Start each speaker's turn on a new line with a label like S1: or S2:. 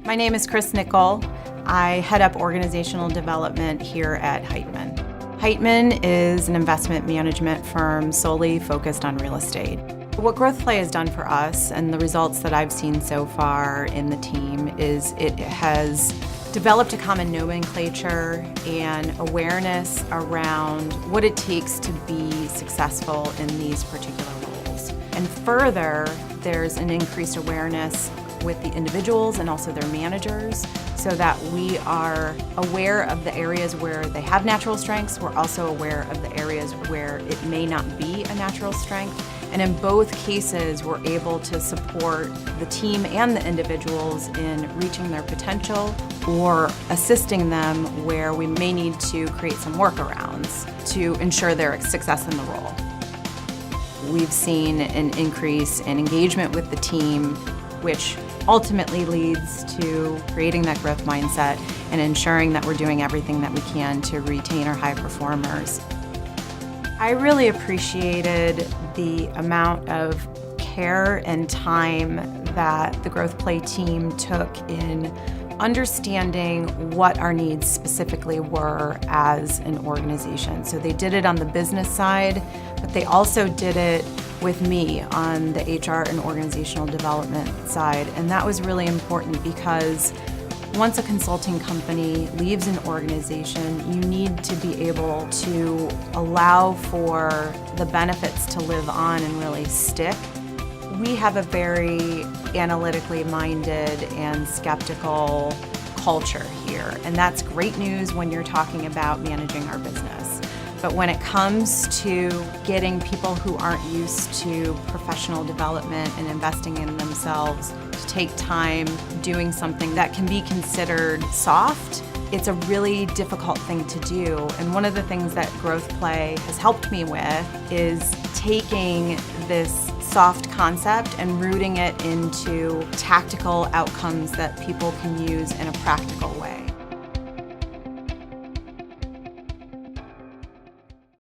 S1: My name is Chris Nickel. I head up organizational development here at Heitman. Heitman is an investment management firm solely focused on real estate. What GrowthPlay has done for us, and the results that I've seen so far in the team, is it has developed a common nomenclature and awareness around what it takes to be successful in these particular roles. And further, there's an increased awareness with the individuals and also their managers, so that we are aware of the areas where they have natural strengths. We're also aware of the areas where it may not be a natural strength. And in both cases, we're able to support the team and the individuals in reaching their potential or assisting them where we may need to create some workarounds to ensure their success in the role. We've seen an increase in engagement with the team, which ultimately leads to creating that growth mindset and ensuring that we're doing everything that we can to retain our high performers. I really appreciated the amount of care and time that the GrowthPlay team took in understanding what our needs specifically were as an organization. So they did it on the business side, but they also did it with me on the HR and organizational development side. And that was really important because once a consulting company leaves an organization, you need to be able to allow for the benefits to live on and really stick. We have a very analytically minded and skeptical culture here, and that's great news when you're talking about managing our business. But when it comes to getting people who aren't used to professional development and investing in themselves to take time doing something that can be considered soft, it's a really difficult thing to do. And one of the things that GrowthPlay has helped me with is taking this soft concept and rooting it into tactical outcomes that people can use in a practical way.